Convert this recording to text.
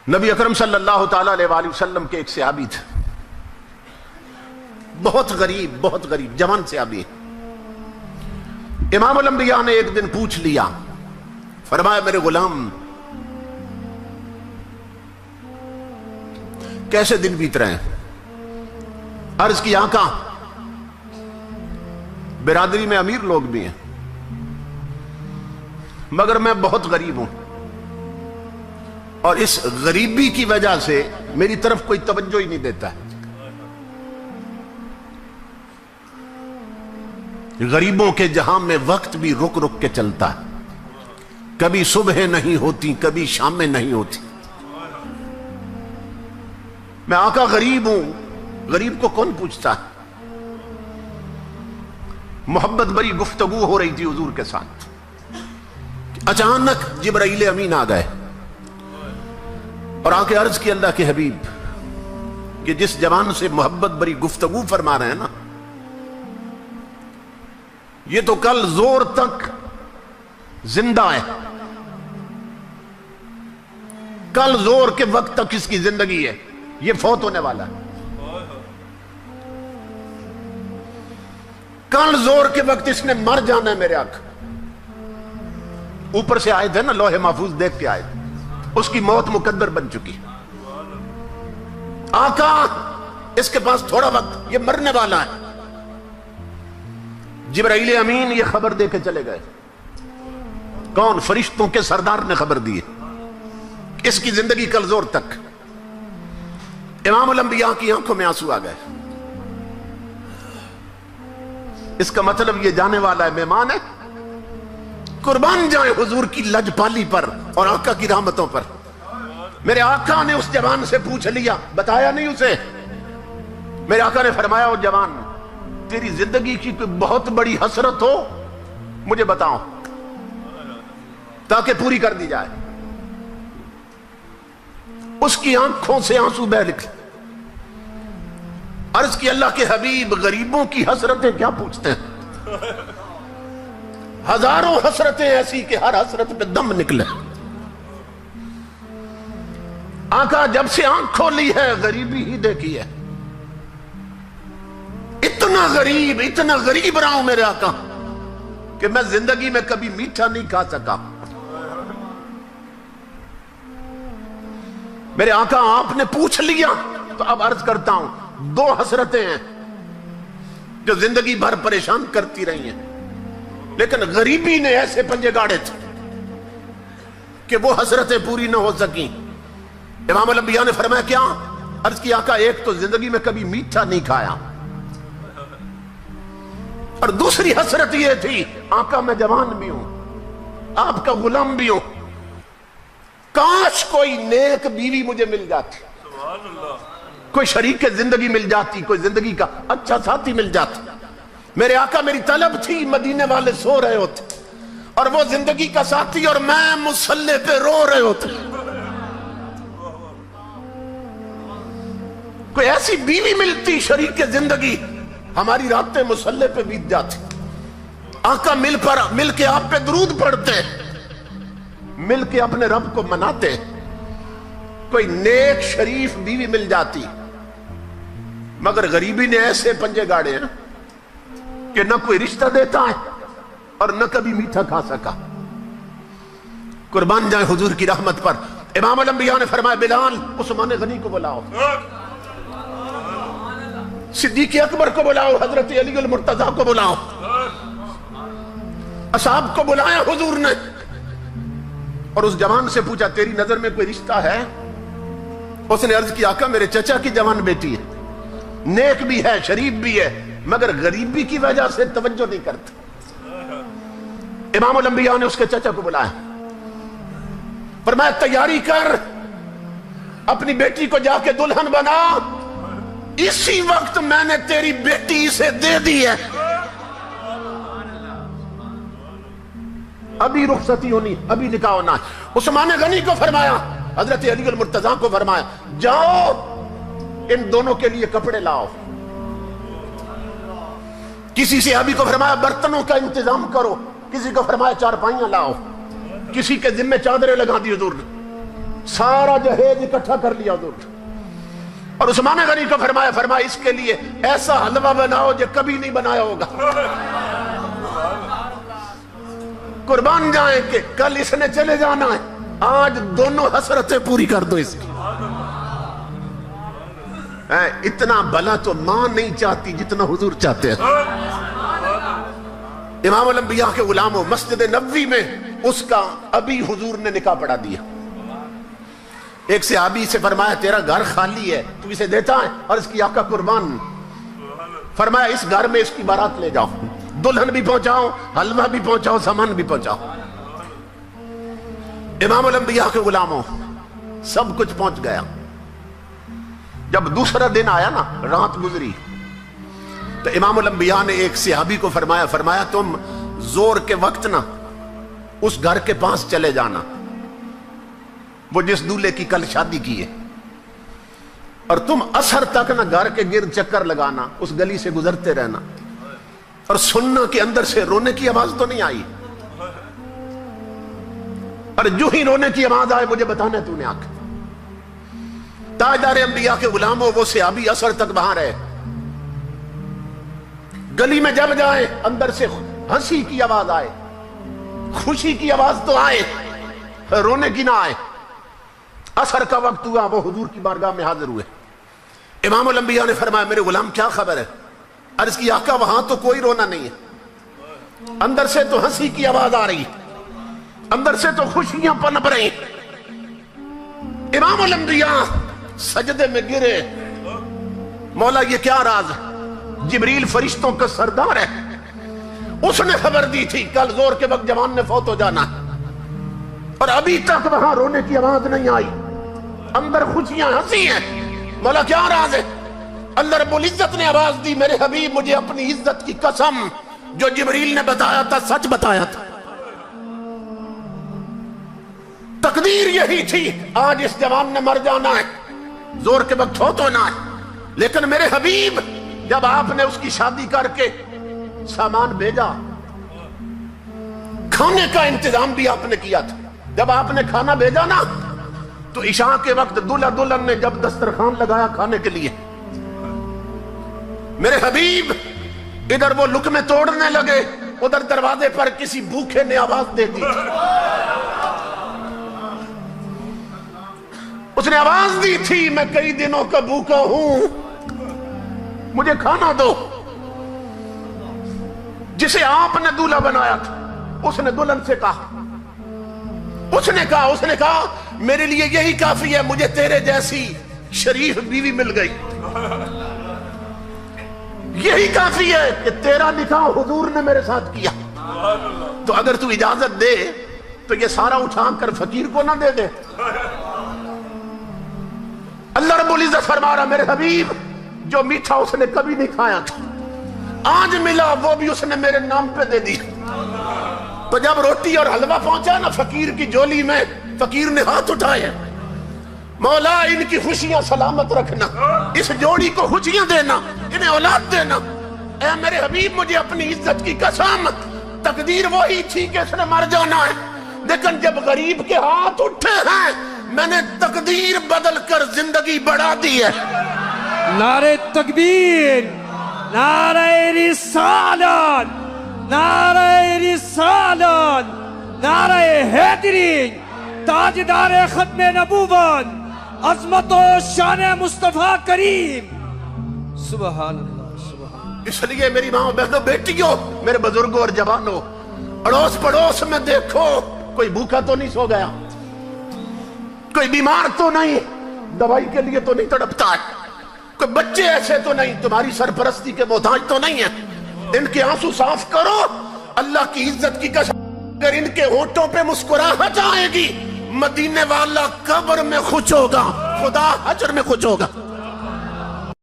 نبی اکرم صلی اللہ تعالی علیہ وآلہ وسلم کے ایک صحابی تھے، بہت غریب جوان صحابی. امام الانبیاء نے ایک دن پوچھ لیا، فرمایا میرے غلام کیسے دن بیت رہے ہیں؟ عرض کی آقا برادری میں امیر لوگ بھی ہیں مگر میں بہت غریب ہوں اور اس غریبی کی وجہ سے میری طرف کوئی توجہ ہی نہیں دیتا ہے. غریبوں کے جہاں میں وقت بھی رک رک کے چلتا ہے، کبھی صبح نہیں ہوتی کبھی شام میں نہیں ہوتی. میں آقا غریب ہوں، غریب کو کون پوچھتا ہے؟ محبت بری گفتگو ہو رہی تھی حضور کے ساتھ، اچانک جبرائیل امین آ گئے اور آ کے عرض کی اللہ کے حبیب کہ جس جوان سے محبت بری گفتگو فرما رہے ہیں نا، یہ تو کل زور تک زندہ ہے، کل زور کے وقت تک اس کی زندگی ہے، یہ فوت ہونے والا ہے. کل زور کے وقت اس نے مر جانا ہے میرے آقا. اوپر سے آئے تھے نا، لوح محفوظ دیکھ کے آئے تھے، اس کی موت مقدر بن چکی. آقا اس کے پاس تھوڑا وقت، یہ مرنے والا ہے. جبرائیل امین یہ خبر دے کے چلے گئے. کون؟ فرشتوں کے سردار نے خبر دی اس کی زندگی کل زور تک. امام الانبیاء کی آنکھوں میں آنسو آ گئے. اس کا مطلب یہ جانے والا ہے، مہمان ہے. قربان جائیں حضور کی لجپالی پر اور آقا کی رحمتوں پر. میرے آقا نے اس جوان سے پوچھ لیا، بتایا نہیں اسے. میرے آقا نے فرمایا او جوان، تیری زندگی کی کوئی بہت بڑی حسرت ہو مجھے بتاؤ تاکہ پوری کر دی جائے. اس کی آنکھوں سے آنسو بہہ نکلے. عرض کی اللہ کے حبیب غریبوں کی حسرتیں کیا پوچھتے ہیں؟ ہزاروں حسرتیں ایسی کہ ہر حسرت پہ دم نکلے. آقا جب سے آنکھ کھولی ہے غریبی ہی دیکھی ہے. اتنا غریب رہا ہوں میرے آقا کہ میں زندگی میں کبھی میٹھا نہیں کھا سکا. میرے آقا آپ نے پوچھ لیا تو اب عرض کرتا ہوں، دو حسرتیں ہیں جو زندگی بھر پریشان کرتی رہی ہیں، لیکن غریبی نے ایسے پنجے گاڑے تھے کہ وہ حسرتیں پوری نہ ہو سکیں. امام الانبیاء نے فرمایا کیا؟ عرض کی آقا ایک تو زندگی میں کبھی میٹھا نہیں کھایا اور دوسری حسرت یہ تھی آقا میں جوان بھی ہوں، آپ کا غلام بھی ہوں، کاش کوئی نیک بیوی مجھے مل جاتی، کوئی شریک زندگی مل جاتی، کوئی زندگی کا اچھا ساتھی مل جاتا. میرے آقا میری طلب تھی، مدینے والے سو رہے ہوتے اور وہ زندگی کا ساتھی اور میں مصلی پہ رو رہے ہوتے. کوئی ایسی بیوی ملتی شریک زندگی، ہماری راتیں مصلی پہ بیت جاتی. آقا مل کے آپ پہ درود پڑھتے، مل کے اپنے رب کو مناتے. کوئی نیک شریف بیوی مل جاتی، مگر غریبی نے ایسے پنجے گاڑے ہیں کہ نہ کوئی رشتہ دیتا ہے اور نہ کبھی میٹھا کھا سکا. قربان جائیں حضور کی رحمت پر. امام الانبیاء نے فرمایا بلال عثمان غنی کو بلاؤ، صدیق اکبر کو بلاؤ، حضرت علی المرتضیٰ کو بلاؤ. اصحاب کو بلایا حضور نے اور اس جوان سے پوچھا تیری نظر میں کوئی رشتہ ہے؟ اس نے عرض کی آقا میرے چچا کی جوان بیٹی ہے، نیک بھی ہے شریف بھی ہے مگر غریبی کی وجہ سے توجہ نہیں کرتا. امام الانبیاء نے اس کے چچا کو بلایا، فرمایا تیاری کر، اپنی بیٹی کو جا کے دلہن بنا، اسی وقت میں نے تیری بیٹی اسے دے دی ہے. ابھی رخصتی ہونی، ابھی نکاح ہونا. عثمان غنی کو فرمایا، حضرت علی المرتضیٰ کو فرمایا جاؤ ان دونوں کے لیے کپڑے لاؤ. کسی صحابی کو فرمایا برتنوں کا انتظام کرو، کسی کو فرمایا چارپائیاں لاؤ، किसी के जिम्मे चादरें लगा दी हुजूर ने, सारा जहेज इकट्ठा कर लिया हुजूर ने। और उस्मान गनी को फरमाया इसके लिए ऐसा हलवा बनाओ जो कभी नहीं बनाया होगा। कुर्बान जाए कि कल इसने चले जाना है, आज दोनों हसरतें पूरी कर दो इसकी। इतना भला तो मां नहीं चाहती जितना हुजूर चाहते हैं। इमाम अल-अंबिया के गुलामों, मस्जिद नबवी में उसका अभी हुजूर ने निकाह पढ़ा दिया। एक सहाबी से फरमाया तेरा घर खाली है, तू इसे देता है? और इसकी आका कुर्बान, फरमाया इस घर में इसकी बारात ले जाओ, दुल्हन भी पहुंचाओ, हलवा भी पहुंचाओ, सामान भी पहुंचाओ। इमाम अल-अंबिया के गुलामों, सब कुछ पहुंच गया। जब दूसरा दिन आया ना, रात गुजरी, तो इमाम अल-अंबिया ने एक सहाबी को फरमाया तुम जोर के वक्त ना उस घर के पास चले जाना, वो जिस दूल्हे की कल शादी की है, और तुम असर तक ना घर के गिर्द चक्कर लगाना, उस गली से गुजरते रहना, और सुनना कि अंदर से रोने की आवाज तो नहीं आई, और जो ही रोने की आवाज आए मुझे बताना तूने आके। ताजदार अंबिया के गुलामों, वो सहाबी असर तक वहां रहे। गली में जब जाए अंदर से हंसी की आवाज आए, खुशी की आवाज तो आए, रोने की ना आए। असर का वक्त हुआ, वो हुजूर की बारगाह में हाजिर हुए। इमाम अल-अंबिया ने फरमाया मेरे गुलाम क्या खबर है? अर्ज की आका वहां तो कोई रोना नहीं है, अंदर से तो हंसी की आवाज आ रही, अंदर से तो खुशियां पनप रही। इमाम अल-अंबिया सजदे में गिरे, मौला ये क्या राज? जिब्रील फरिश्तों का सरदार है, उसने खबर दी थी कल जोर के वक्त जवान ने फौत हो जाना, और अभी तक वहां रोने की आवाज नहीं आई, अंदर खुशियां हंसी हैं। मौला क्या राज है? अल्लाह रब्बुल इज्जत ने आवाज दी मेरे हबीब मुझे अपनी इज्जत की कसम, जो जिब्रील ने बताया था सच बताया था। तकदीर यही थी, आज इस जवान ने मर जाना है, जोर के वक्त फौत होना है, लेकिन मेरे हबीब जब आपने उसकी शादी करके सामान भेजा, खाने का इंतजाम भी आपने किया था, जब आपने खाना भेजा ना, तो इशा के वक्त दूल्हा दुल्हन ने जब दस्तरखान लगाया खाने के लिए, मेरे हबीब इधर वो लुकमे तोड़ने लगे, उधर दरवाजे पर किसी भूखे ने आवाज दे दी। उसने आवाज दी थी मैं कई दिनों का भूखा हूं, मुझे खाना दो। जिसे आपने दूल्हा बनाया था उसने दुल्हन से कहा, उसने कहा मेरे लिए यही काफी है, मुझे तेरे जैसी शरीफ बीवी मिल गई, यही काफी है कि तेरा निकाह हुजूर ने मेरे साथ किया। तो अगर तू इजाजत दे तो ये सारा उठाकर फकीर को ना दे दे। अल्लाह रब्बुल इज्जत फरमा रहा मेरे हबीब जो मीठा उसने कभी नहीं खाया था, आज मिला वो भी उसने मेरे नाम पे दे दी। तो जब रोटी और हलवा पहुंचा ना फकीर की झोली में, फकीर ने हाथ उठाए, मौला इनकी खुशियां सलामत रखना, इस जोड़ी को खुशियां देना, इन्हें औलाद देना। ऐ मेरे हबीब मुझे अपनी इज्जत की कसम, तकदीर वही थी कि इसने मर जाना है, लेकिन जब गरीब के हाथ उठे हैं मैंने तकदीर बदल कर जिंदगी बढ़ा दी है। नारे तकबीर, नारे रिसालत, नारे रिसालत, नारे हैदरी, ताजदार खत्मे नबूवत, अज़मत और शान मुस्तफा करीम। सुभान अल्लाह, सुभान। इसलिए मेरी माँ बहनों बेटियों, मेरे बुजुर्गों और जवानों, अड़ोस पड़ोस में देखो कोई भूखा तो नहीं सो गया, कोई बीमार तो नहीं, दवाई के लिए तो नहीं तड़पता है, कोई बच्चे ऐसे तो नहीं तुम्हारी सरपरस्ती के मोहताज तो नहीं है। इनके आंसू साफ करो, अल्लाह की इज्जत की कसम, अगर इनके होठों पे मुस्कुराहट आएगी मदीने वाला कब्र में खुश होगा, खुदा हजर में खुश होगा।